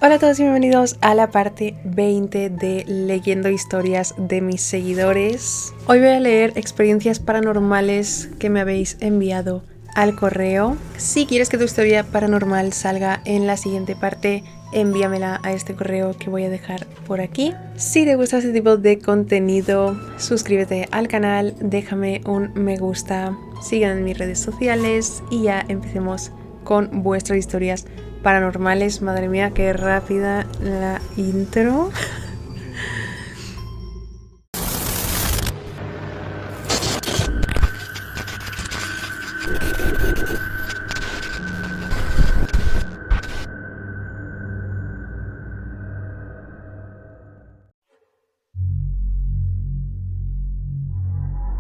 Hola a todos y bienvenidos a la parte 20 de Leyendo Historias de mis seguidores. Hoy voy a leer experiencias paranormales que me habéis enviado al correo. Si quieres que tu historia paranormal salga en la siguiente parte, envíamela a este correo que voy a dejar por aquí. Si te gusta este tipo de contenido, suscríbete al canal, déjame un me gusta, sígueme en mis redes sociales y ya empecemos con vuestras historias paranormales. Madre mía, qué rápida la intro.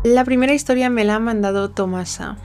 La primera historia me la ha mandado Tomasa.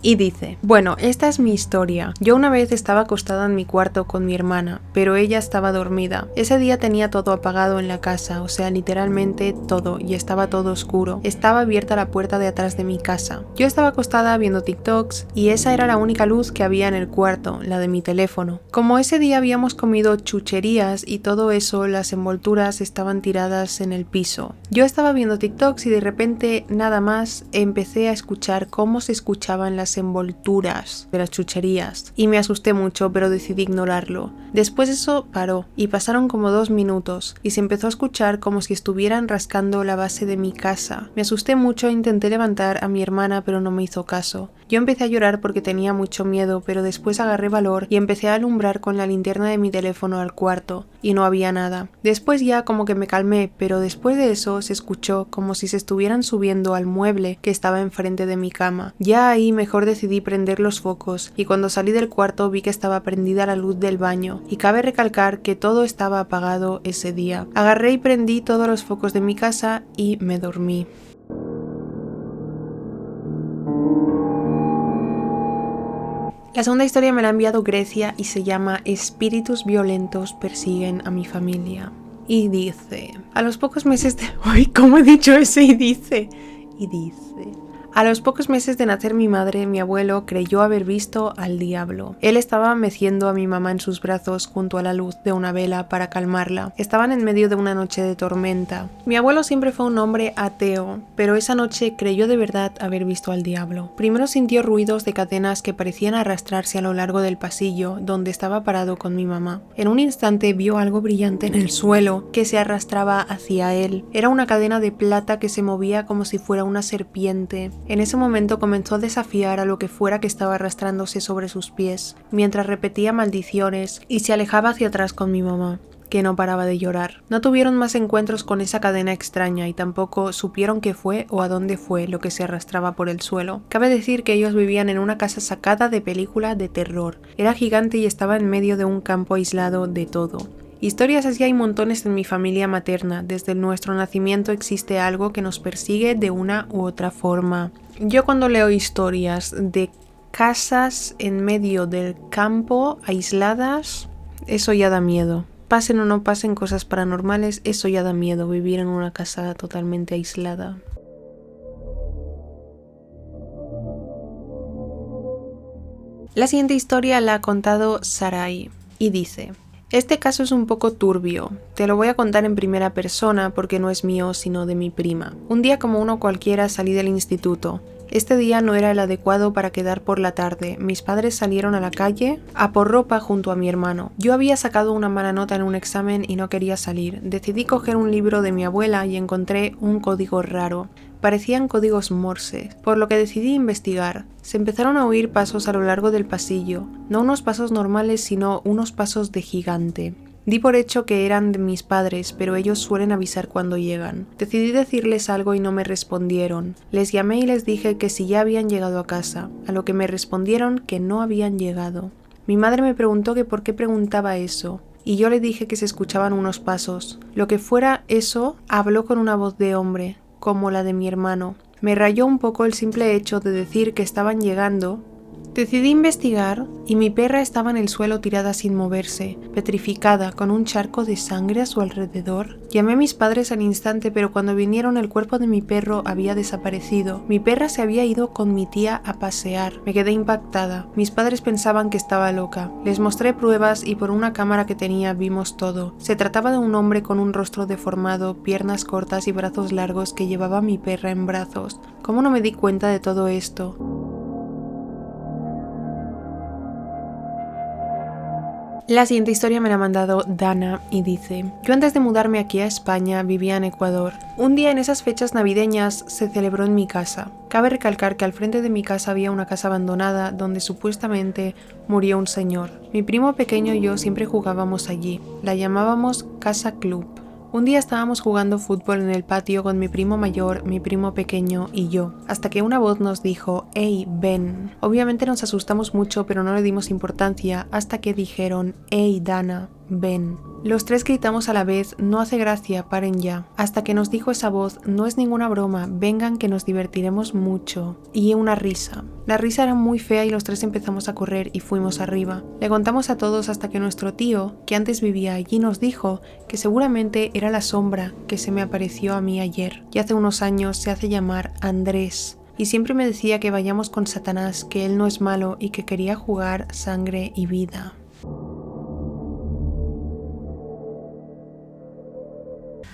Y dice, bueno, esta es mi historia. Yo una vez estaba acostada en mi cuarto con mi hermana, pero ella estaba dormida. Ese día tenía todo apagado en la casa, o sea, literalmente todo, y estaba todo oscuro. Estaba abierta la puerta de atrás de mi casa. Yo estaba acostada viendo TikToks y esa era la única luz que había en el cuarto, la de mi teléfono. Como ese día habíamos comido chucherías y todo eso, las envolturas estaban tiradas en el piso. Yo estaba viendo TikToks y de repente, nada más, empecé a escuchar cómo se escuchaban las envolturas de las chucherías y me asusté mucho, pero decidí ignorarlo. Después eso paró y pasaron como 2 minutos y se empezó a escuchar como si estuvieran rascando la base de mi casa. Me asusté mucho e intenté levantar a mi hermana, pero no me hizo caso. Yo empecé a llorar porque tenía mucho miedo, pero después agarré valor y empecé a alumbrar con la linterna de mi teléfono al cuarto y no había nada. Después ya como que me calmé, pero después de eso se escuchó como si se estuvieran subiendo al mueble que estaba enfrente de mi cama. Ya ahí mejor decidí prender los focos y cuando salí del cuarto vi que estaba prendida la luz del baño y cabe recalcar que todo estaba apagado ese día. Agarré y prendí todos los focos de mi casa y me dormí. La segunda historia me la ha enviado Grecia y se llama Espíritus violentos persiguen a mi familia. Y dice, a los pocos meses de... ¡Uy! ¿Cómo he dicho ese? Y dice... A los pocos meses de nacer mi madre, mi abuelo creyó haber visto al diablo. Él estaba meciendo a mi mamá en sus brazos junto a la luz de una vela para calmarla. Estaban en medio de una noche de tormenta. Mi abuelo siempre fue un hombre ateo, pero esa noche creyó de verdad haber visto al diablo. Primero sintió ruidos de cadenas que parecían arrastrarse a lo largo del pasillo donde estaba parado con mi mamá. En un instante vio algo brillante en el suelo que se arrastraba hacia él. Era una cadena de plata que se movía como si fuera una serpiente. En ese momento comenzó a desafiar a lo que fuera que estaba arrastrándose sobre sus pies, mientras repetía maldiciones y se alejaba hacia atrás con mi mamá, que no paraba de llorar. No tuvieron más encuentros con esa cadena extraña y tampoco supieron qué fue o a dónde fue lo que se arrastraba por el suelo. Cabe decir que ellos vivían en una casa sacada de película de terror. Era gigante y estaba en medio de un campo aislado de todo. Historias así hay montones en mi familia materna. Desde nuestro nacimiento existe algo que nos persigue de una u otra forma. Yo cuando leo historias de casas en medio del campo, aisladas, eso ya da miedo. Pasen o no pasen cosas paranormales, eso ya da miedo, vivir en una casa totalmente aislada. La siguiente historia la ha contado Sarai y dice... Este caso es un poco turbio, te lo voy a contar en primera persona porque no es mío sino de mi prima. Un día como uno cualquiera salí del instituto. Este día no era el adecuado para quedar por la tarde. Mis padres salieron a la calle a por ropa junto a mi hermano. Yo había sacado una mala nota en un examen y no quería salir. Decidí coger un libro de mi abuela y encontré un código raro. Parecían códigos Morse, por lo que decidí investigar. Se empezaron a oír pasos a lo largo del pasillo, no unos pasos normales sino unos pasos de gigante. Di por hecho que eran de mis padres, pero ellos suelen avisar cuando llegan. Decidí decirles algo y no me respondieron. Les llamé y les dije que si ya habían llegado a casa, a lo que me respondieron que no habían llegado. Mi madre me preguntó que por qué preguntaba eso, y yo le dije que se escuchaban unos pasos. Lo que fuera eso, habló con una voz de hombre, como la de mi hermano. Me rayó un poco el simple hecho de decir que estaban llegando Decidí investigar y mi perra estaba en el suelo tirada sin moverse, petrificada, con un charco de sangre a su alrededor. Llamé a mis padres al instante, pero cuando vinieron el cuerpo de mi perro había desaparecido. Mi perra se había ido con mi tía a pasear. Me quedé impactada. Mis padres pensaban que estaba loca. Les mostré pruebas y por una cámara que tenía vimos todo. Se trataba de un hombre con un rostro deformado, piernas cortas y brazos largos que llevaba a mi perra en brazos. ¿Cómo no me di cuenta de todo esto? La siguiente historia me la ha mandado Dana y dice: yo antes de mudarme aquí a España vivía en Ecuador. Un día en esas fechas navideñas se celebró en mi casa. Cabe recalcar que al frente de mi casa había una casa abandonada donde supuestamente murió un señor. Mi primo pequeño y yo siempre jugábamos allí. La llamábamos Casa Club. Un día estábamos jugando fútbol en el patio con mi primo mayor, mi primo pequeño y yo, hasta que una voz nos dijo: «¡Ey, ven!». Obviamente nos asustamos mucho, pero no le dimos importancia hasta que dijeron: «¡Ey, Dana, ven!». Los tres gritamos a la vez: «No hace gracia, paren ya». Hasta que nos dijo esa voz: «No es ninguna broma, vengan que nos divertiremos mucho». Y una risa. La risa era muy fea y los tres empezamos a correr y fuimos arriba. Le contamos a todos hasta que nuestro tío, que antes vivía allí, nos dijo que seguramente era la sombra que se me apareció a mí ayer. Y hace unos años se hace llamar Andrés. Y siempre me decía que vayamos con Satanás, que él no es malo y que quería jugar sangre y vida.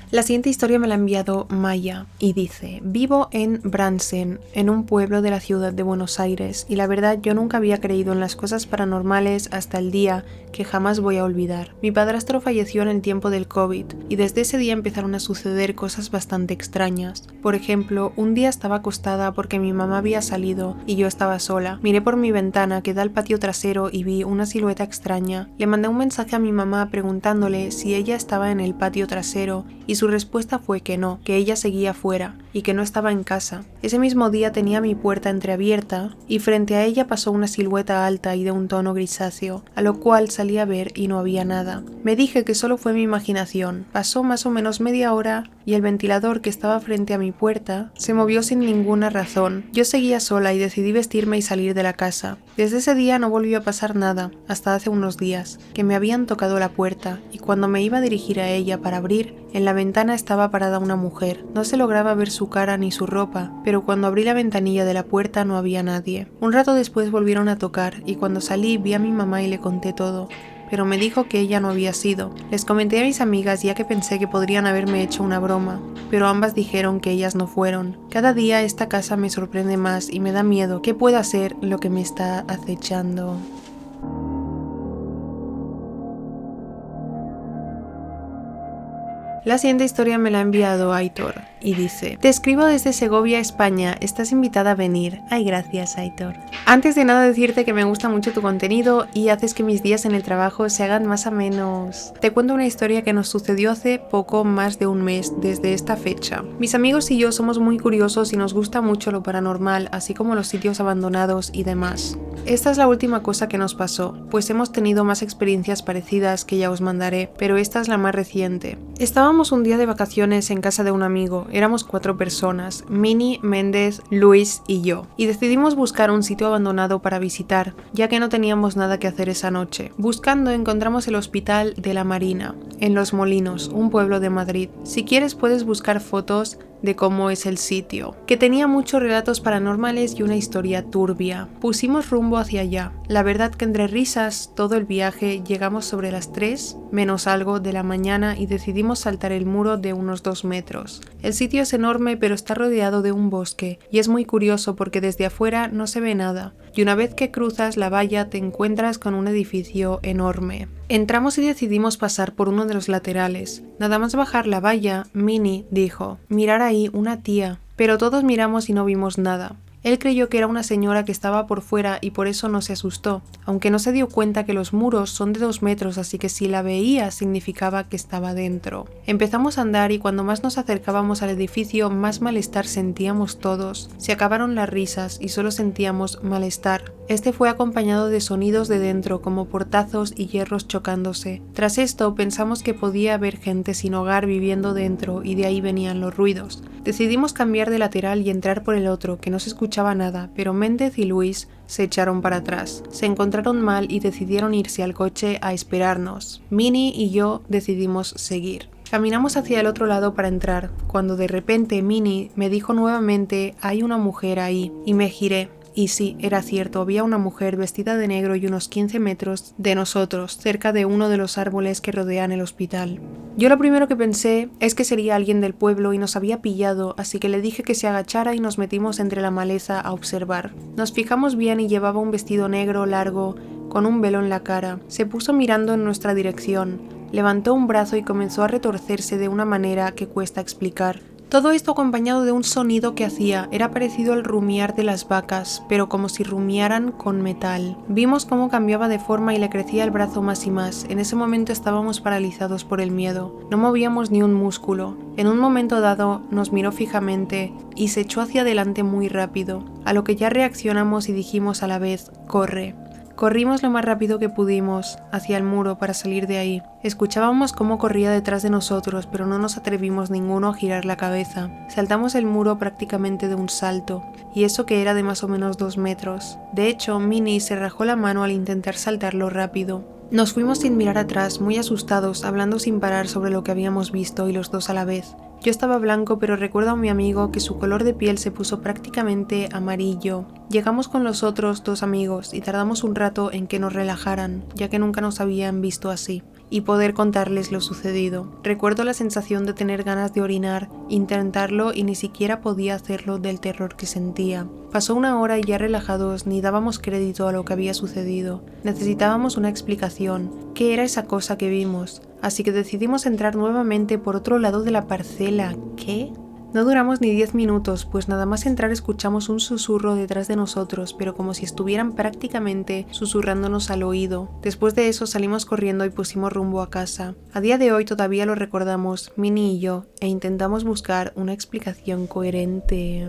La siguiente historia me la ha enviado Maya y dice: vivo en Bransen, en un pueblo de la ciudad de Buenos Aires, y la verdad yo nunca había creído en las cosas paranormales hasta el día que jamás voy a olvidar. Mi padrastro falleció en el tiempo del COVID y desde ese día empezaron a suceder cosas bastante extrañas. Por ejemplo, un día estaba acostada porque mi mamá había salido y yo estaba sola. Miré por mi ventana que da al patio trasero y vi una silueta extraña. Le mandé un mensaje a mi mamá preguntándole si ella estaba en el patio trasero y su respuesta fue que no, que ella seguía fuera y que no estaba en casa. Ese mismo día tenía mi puerta entreabierta y frente a ella pasó una silueta alta y de un tono grisáceo, a lo cual salí a ver y no había nada. Me dije que solo fue mi imaginación. Pasó más o menos media hora y el ventilador que estaba frente a mi puerta se movió sin ninguna razón. Yo seguía sola y decidí vestirme y salir de la casa. Desde ese día no volvió a pasar nada, hasta hace unos días, que me habían tocado la puerta y cuando me iba a dirigir a ella para abrir, en la ventana estaba parada una mujer. No se lograba ver su cara ni su ropa, pero cuando abrí la ventanilla de la puerta no había nadie. Un rato después volvieron a tocar y cuando salí vi a mi mamá y le conté todo, pero me dijo que ella no había sido. Les comenté a mis amigas ya que pensé que podrían haberme hecho una broma, pero ambas dijeron que ellas no fueron. Cada día esta casa me sorprende más y me da miedo. ¿Qué pueda ser lo que me está acechando? La siguiente historia me la ha enviado Aitor y dice: te escribo desde Segovia, España, estás invitada a venir. Ay, gracias, Aitor. Antes de nada decirte que me gusta mucho tu contenido y haces que mis días en el trabajo se hagan más amenos. Te cuento una historia que nos sucedió hace poco más de un mes desde esta fecha. Mis amigos y yo somos muy curiosos y nos gusta mucho lo paranormal, así como los sitios abandonados y demás. Esta es la última cosa que nos pasó, pues hemos tenido más experiencias parecidas que ya os mandaré, pero esta es la más reciente. Estábamos un día de vacaciones en casa de un amigo, éramos 4 personas, Mini, Méndez, Luis y yo, y decidimos buscar un sitio abandonado para visitar, ya que no teníamos nada que hacer esa noche. Buscando encontramos el Hospital de la Marina, en Los Molinos, un pueblo de Madrid. Si quieres puedes buscar fotos de cómo es el sitio, que tenía muchos relatos paranormales y una historia turbia. Pusimos rumbo hacia allá. La verdad que entre risas todo el viaje llegamos sobre las 3 menos algo de la mañana y decidimos saltar el muro de unos 2 metros. El sitio es enorme pero está rodeado de un bosque y es muy curioso porque desde afuera no se ve nada y una vez que cruzas la valla te encuentras con un edificio enorme. Entramos y decidimos pasar por uno de los laterales. Nada más bajar la valla, Mini dijo: mirar ahí, una tía. Pero todos miramos y no vimos nada. Él creyó que era una señora que estaba por fuera y por eso no se asustó, aunque no se dio cuenta que los muros son de 2 metros, así que si la veía significaba que estaba dentro. Empezamos a andar y cuando más nos acercábamos al edificio, más malestar sentíamos todos. Se acabaron las risas y solo sentíamos malestar. Este fue acompañado de sonidos de dentro, como portazos y hierros chocándose. Tras esto, pensamos que podía haber gente sin hogar viviendo dentro y de ahí venían los ruidos. Decidimos cambiar de lateral y entrar por el otro, que no se escuchaba escuchaba nada, pero Méndez y Luis se echaron para atrás. Se encontraron mal y decidieron irse al coche a esperarnos. Minnie y yo decidimos seguir. Caminamos hacia el otro lado para entrar, cuando de repente Minnie me dijo nuevamente «hay una mujer ahí» y me giré. Y sí, era cierto, había una mujer vestida de negro y unos 15 metros de nosotros, cerca de uno de los árboles que rodean el hospital. Yo lo primero que pensé es que sería alguien del pueblo y nos había pillado, así que le dije que se agachara y nos metimos entre la maleza a observar. Nos fijamos bien y llevaba un vestido negro largo, con un velo en la cara. Se puso mirando en nuestra dirección, levantó un brazo y comenzó a retorcerse de una manera que cuesta explicar. Todo esto acompañado de un sonido que hacía, era parecido al rumiar de las vacas, pero como si rumiaran con metal. Vimos cómo cambiaba de forma y le crecía el brazo más y más. En ese momento estábamos paralizados por el miedo. No movíamos ni un músculo. En un momento dado nos miró fijamente y se echó hacia adelante muy rápido, a lo que ya reaccionamos y dijimos a la vez «corre». Corrimos lo más rápido que pudimos hacia el muro para salir de ahí. Escuchábamos cómo corría detrás de nosotros, pero no nos atrevimos ninguno a girar la cabeza. Saltamos el muro prácticamente de un salto, y eso que era de más o menos 2 metros. De hecho, Minnie se rajó la mano al intentar saltarlo rápido. Nos fuimos sin mirar atrás, muy asustados, hablando sin parar sobre lo que habíamos visto y los dos a la vez. Yo estaba blanco, pero recuerdo a mi amigo que su color de piel se puso prácticamente amarillo. Llegamos con los otros 2 amigos y tardamos un rato en que nos relajaran, ya que nunca nos habían visto así, y poder contarles lo sucedido. Recuerdo la sensación de tener ganas de orinar, intentarlo y ni siquiera podía hacerlo del terror que sentía. Pasó 1 hora y ya relajados ni dábamos crédito a lo que había sucedido. Necesitábamos una explicación. ¿Qué era esa cosa que vimos? Así que decidimos entrar nuevamente por otro lado de la parcela. ¿Qué? No duramos ni 10 minutos, pues nada más entrar escuchamos un susurro detrás de nosotros, pero como si estuvieran prácticamente susurrándonos al oído. Después de eso salimos corriendo y pusimos rumbo a casa. A día de hoy todavía lo recordamos, Minnie y yo, e intentamos buscar una explicación coherente.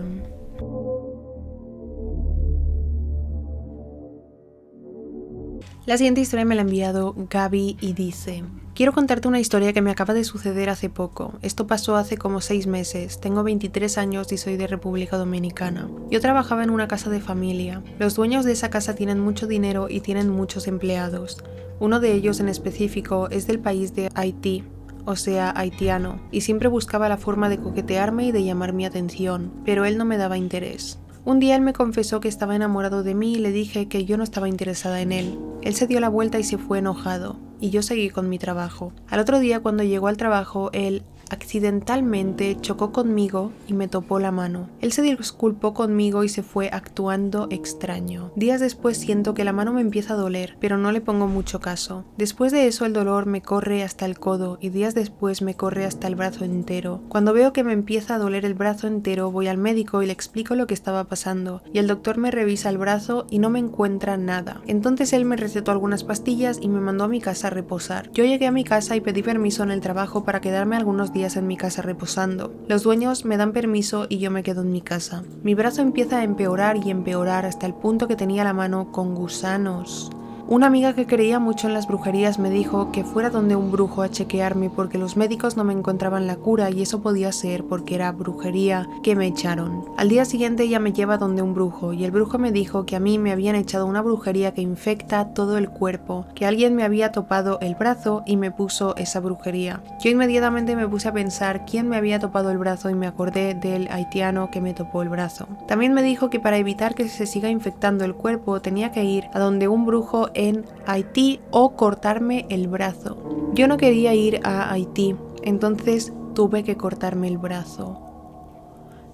La siguiente historia me la ha enviado Gaby y dice: quiero contarte una historia que me acaba de suceder hace poco. Esto pasó hace como 6 meses. Tengo 23 años y soy de República Dominicana. Yo trabajaba en una casa de familia. Los dueños de esa casa tienen mucho dinero y tienen muchos empleados. Uno de ellos en específico es del país de Haití, o sea, haitiano, y siempre buscaba la forma de coquetearme y de llamar mi atención, pero él no me daba interés. Un día él me confesó que estaba enamorado de mí y le dije que yo no estaba interesada en él. Él se dio la vuelta y se fue enojado, y yo seguí con mi trabajo. Al otro día, cuando llegó al trabajo, él accidentalmente chocó conmigo y me topó la mano. Él se disculpó conmigo y se fue actuando extraño. Días después siento que la mano me empieza a doler, pero no le pongo mucho caso. Después de eso el dolor me corre hasta el codo y días después me corre hasta el brazo entero. Cuando veo que me empieza a doler el brazo entero, voy al médico y le explico lo que estaba pasando, y el doctor me revisa el brazo y no me encuentra nada. Entonces él me recetó algunas pastillas y me mandó a mi casa a reposar. Yo llegué a mi casa y pedí permiso en el trabajo para quedarme algunos días en mi casa reposando. Los dueños me dan permiso y yo me quedo en mi casa. Mi brazo empieza a empeorar y empeorar hasta el punto que tenía la mano con gusanos. Una amiga que creía mucho en las brujerías me dijo que fuera donde un brujo a chequearme porque los médicos no me encontraban la cura y eso podía ser porque era brujería que me echaron. Al día siguiente ella me lleva donde un brujo y el brujo me dijo que a mí me habían echado una brujería que infecta todo el cuerpo, que alguien me había topado el brazo y me puso esa brujería. Yo inmediatamente me puse a pensar quién me había topado el brazo y me acordé del haitiano que me topó el brazo. También me dijo que para evitar que se siga infectando el cuerpo tenía que ir a donde un brujo en Haití o cortarme el brazo. Yo no quería ir a Haití, entonces tuve que cortarme el brazo.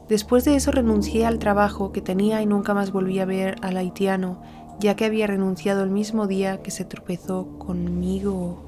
Después de eso renuncié al trabajo que tenía y nunca más volví a ver al haitiano, ya que había renunciado el mismo día que se tropezó conmigo.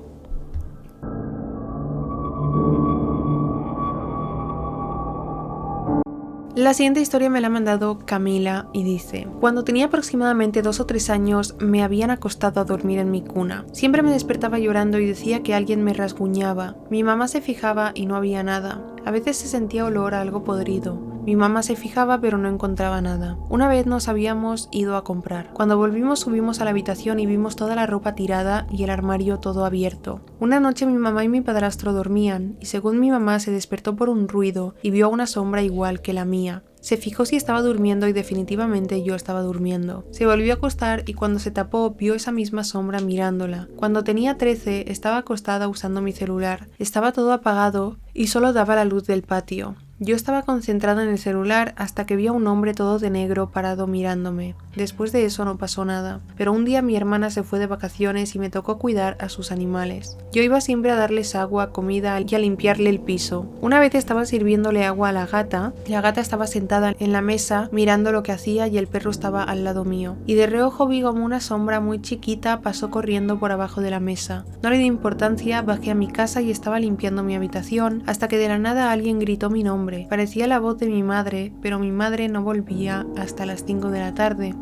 La siguiente historia me la ha mandado Camila y dice: cuando tenía aproximadamente 2 o 3 años me habían acostado a dormir en mi cuna. Siempre me despertaba llorando y decía que alguien me rasguñaba. Mi mamá se fijaba y no había nada. A veces se sentía olor a algo podrido. Mi mamá se fijaba pero no encontraba nada. Una vez nos habíamos ido a comprar. Cuando volvimos subimos a la habitación y vimos toda la ropa tirada y el armario todo abierto. Una noche mi mamá y mi padrastro dormían y según mi mamá se despertó por un ruido y vio una sombra igual que la mía. Se fijó si estaba durmiendo y definitivamente yo estaba durmiendo. Se volvió a acostar y cuando se tapó vio esa misma sombra mirándola. Cuando tenía 13 estaba acostada usando mi celular. Estaba todo apagado y solo daba la luz del patio. Yo estaba concentrada en el celular hasta que vi a un hombre todo de negro parado mirándome. Después de eso no pasó nada, pero un día mi hermana se fue de vacaciones y me tocó cuidar a sus animales. Yo iba siempre a darles agua, comida y a limpiarle el piso. Una vez estaba sirviéndole agua a la gata estaba sentada en la mesa mirando lo que hacía y el perro estaba al lado mío. Y de reojo vi como una sombra muy chiquita pasó corriendo por abajo de la mesa. No le di importancia, bajé a mi casa y estaba limpiando mi habitación hasta que de la nada alguien gritó mi nombre. Parecía la voz de mi madre, pero mi madre no volvía hasta las 5 de la tarde.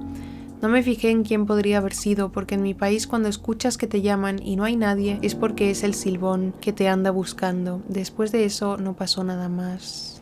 No me fijé en quién podría haber sido, porque en mi país cuando escuchas que te llaman y no hay nadie es porque es el silbón que te anda buscando. Después de eso no pasó nada más.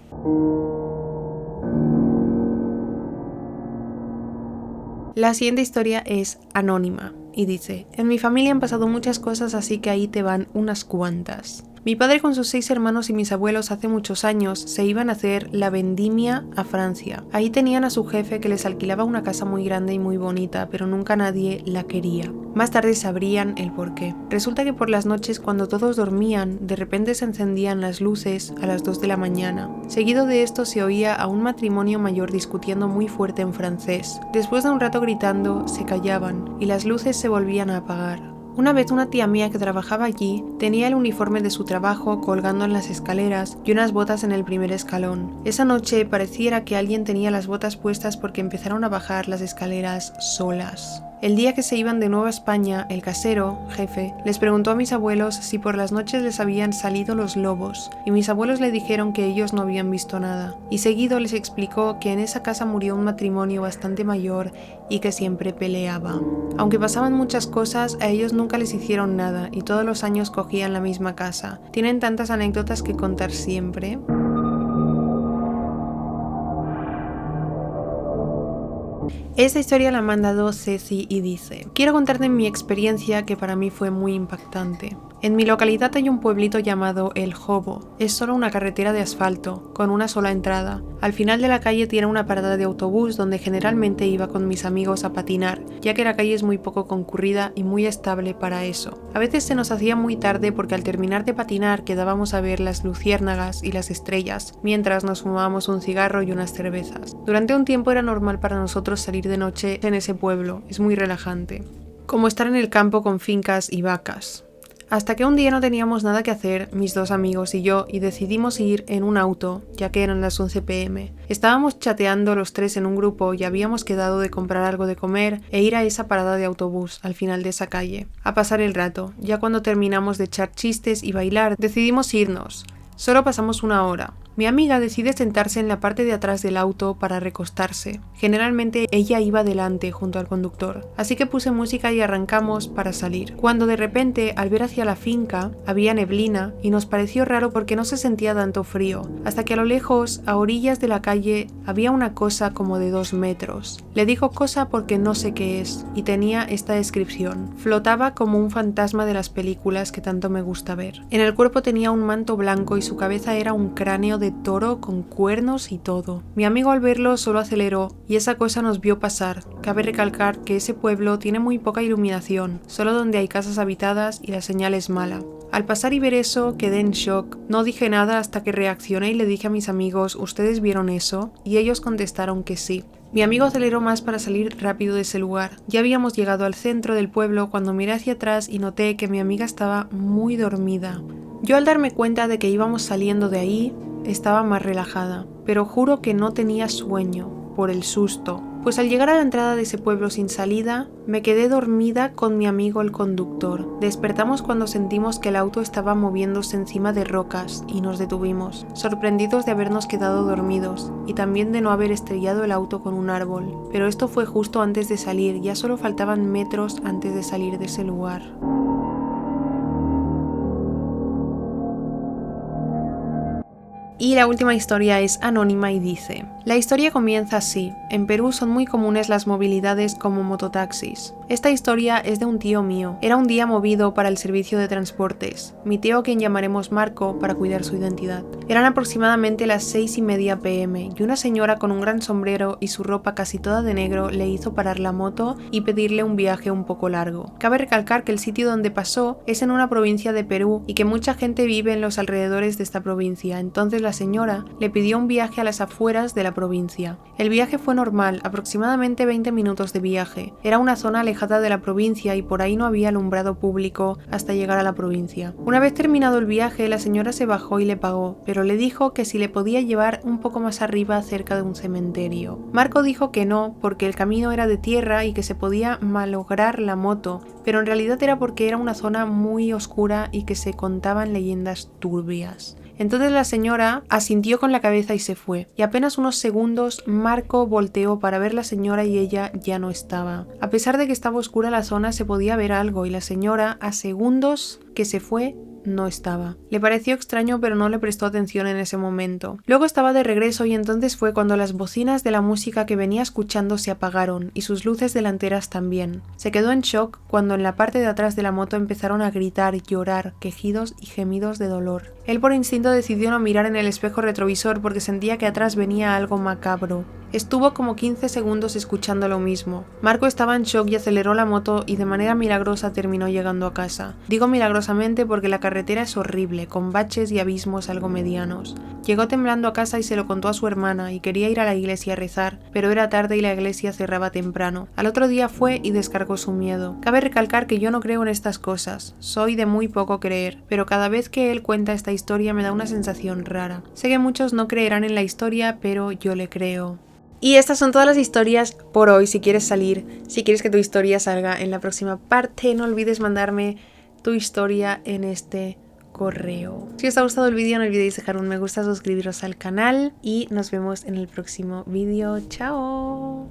La siguiente historia es anónima y dice: en mi familia han pasado muchas cosas, así que ahí te van unas cuantas. Mi padre con sus 6 hermanos y mis abuelos hace muchos años se iban a hacer la vendimia a Francia. Ahí tenían a su jefe que les alquilaba una casa muy grande y muy bonita, pero nunca nadie la quería. Más tarde sabrían el porqué. Resulta que por las noches cuando todos dormían, de repente se encendían las luces a las 2 de la mañana. Seguido de esto se oía a un matrimonio mayor discutiendo muy fuerte en francés. Después de un rato gritando, se callaban y las luces se volvían a apagar. Una vez una tía mía que trabajaba allí tenía el uniforme de su trabajo colgando en las escaleras y unas botas en el primer escalón. Esa noche pareciera que alguien tenía las botas puestas porque empezaron a bajar las escaleras solas. El día que se iban de nuevo a España, el casero, jefe, les preguntó a mis abuelos si por las noches les habían salido los lobos, y mis abuelos le dijeron que ellos no habían visto nada. Y seguido les explicó que en esa casa murió un matrimonio bastante mayor y que siempre peleaba. Aunque pasaban muchas cosas, a ellos nunca les hicieron nada y todos los años cogían la misma casa. Tienen tantas anécdotas que contar siempre. Esta historia la ha mandado Ceci y dice: quiero contarte mi experiencia que para mí fue muy impactante. En mi localidad hay un pueblito llamado El Jobo. Es solo una carretera de asfalto, con una sola entrada. Al final de la calle tiene una parada de autobús donde generalmente iba con mis amigos a patinar, ya que la calle es muy poco concurrida y muy estable para eso. A veces se nos hacía muy tarde porque al terminar de patinar quedábamos a ver las luciérnagas y las estrellas, mientras nos fumábamos un cigarro y unas cervezas. Durante un tiempo era normal para nosotros salir de noche en ese pueblo, es muy relajante. Como estar en el campo con fincas y vacas. Hasta que un día no teníamos nada que hacer, mis 2 amigos y yo, y decidimos ir en un auto, ya que eran las 11 p.m. Estábamos chateando los 3 en un grupo y habíamos quedado de comprar algo de comer e ir a esa parada de autobús, al final de esa calle, a pasar el rato. Ya cuando terminamos de echar chistes y bailar, decidimos irnos. Solo pasamos 1 hora. Mi amiga decide sentarse en la parte de atrás del auto para recostarse. Generalmente ella iba delante junto al conductor, así que puse música y arrancamos para salir. Cuando de repente, al ver hacia la finca, había neblina y nos pareció raro porque no se sentía tanto frío, hasta que a lo lejos, a orillas de la calle, había una cosa como de 2 metros. Le digo cosa porque no sé qué es, y tenía esta descripción: flotaba como un fantasma de las películas que tanto me gusta ver. En el cuerpo tenía un manto blanco y su cabeza era un cráneo de toro con cuernos y todo. Mi amigo al verlo solo aceleró y esa cosa nos vio pasar. Cabe recalcar que ese pueblo tiene muy poca iluminación, solo donde hay casas habitadas y la señal es mala. Al pasar y ver eso, quedé en shock. No dije nada hasta que reaccioné y le dije a mis amigos: ¿ustedes vieron eso? Y ellos contestaron que sí. Mi amigo aceleró más para salir rápido de ese lugar. Ya habíamos llegado al centro del pueblo cuando miré hacia atrás y noté que mi amiga estaba muy dormida. Yo al darme cuenta de que íbamos saliendo de ahí, estaba más relajada, pero juro que no tenía sueño, por el susto. Pues al llegar a la entrada de ese pueblo sin salida, me quedé dormida con mi amigo el conductor. Despertamos cuando sentimos que el auto estaba moviéndose encima de rocas y nos detuvimos, sorprendidos de habernos quedado dormidos y también de no haber estrellado el auto con un árbol. Pero esto fue justo antes de salir, ya solo faltaban metros antes de salir de ese lugar. Y la última historia es anónima y dice: La historia comienza así. En Perú son muy comunes las movilidades como mototaxis. Esta historia es de un tío mío. Era un día movido para el servicio de transportes. Mi tío, a quien llamaremos Marco para cuidar su identidad. Eran aproximadamente las 6:30 p.m. y una señora con un gran sombrero y su ropa casi toda de negro le hizo parar la moto y pedirle un viaje un poco largo. Cabe recalcar que el sitio donde pasó es en una provincia de Perú y que mucha gente vive en los alrededores de esta provincia. Entonces la señora le pidió un viaje a las afueras de la provincia. El viaje fue normal, aproximadamente 20 minutos de viaje. Era una zona alejada de la provincia y por ahí no había alumbrado público hasta llegar a la provincia. Una vez terminado el viaje, la señora se bajó y le pagó, pero le dijo que si le podía llevar un poco más arriba cerca de un cementerio. Marco dijo que no, porque el camino era de tierra y que se podía malograr la moto, pero en realidad era porque era una zona muy oscura y que se contaban leyendas turbias. Entonces la señora asintió con la cabeza y se fue, y apenas unos segundos Marco volteó para ver la señora y ella ya no estaba. A pesar de que estaba oscura la zona se podía ver algo y la señora, a segundos que se fue, no estaba. Le pareció extraño pero no le prestó atención en ese momento. Luego estaba de regreso y entonces fue cuando las bocinas de la música que venía escuchando se apagaron y sus luces delanteras también. Se quedó en shock cuando en la parte de atrás de la moto empezaron a gritar, llorar, quejidos y gemidos de dolor. Él por instinto decidió no mirar en el espejo retrovisor porque sentía que atrás venía algo macabro. Estuvo como 15 segundos escuchando lo mismo. Marco estaba en shock y aceleró la moto y de manera milagrosa terminó llegando a casa. Digo milagrosamente porque la carretera es horrible, con baches y abismos algo medianos. Llegó temblando a casa y se lo contó a su hermana y quería ir a la iglesia a rezar, pero era tarde y la iglesia cerraba temprano. Al otro día fue y descargó su miedo. Cabe recalcar que yo no creo en estas cosas, soy de muy poco creer, pero cada vez que él cuenta esta historia me da una sensación rara. Sé que muchos no creerán en la historia, pero yo le creo. Y estas son todas las historias por hoy. Si quieres que tu historia salga en la próxima parte, no olvides mandarme tu historia en este correo. Si os ha gustado el vídeo no olvidéis dejar un me gusta, suscribiros al canal y nos vemos en el próximo vídeo. ¡Chao!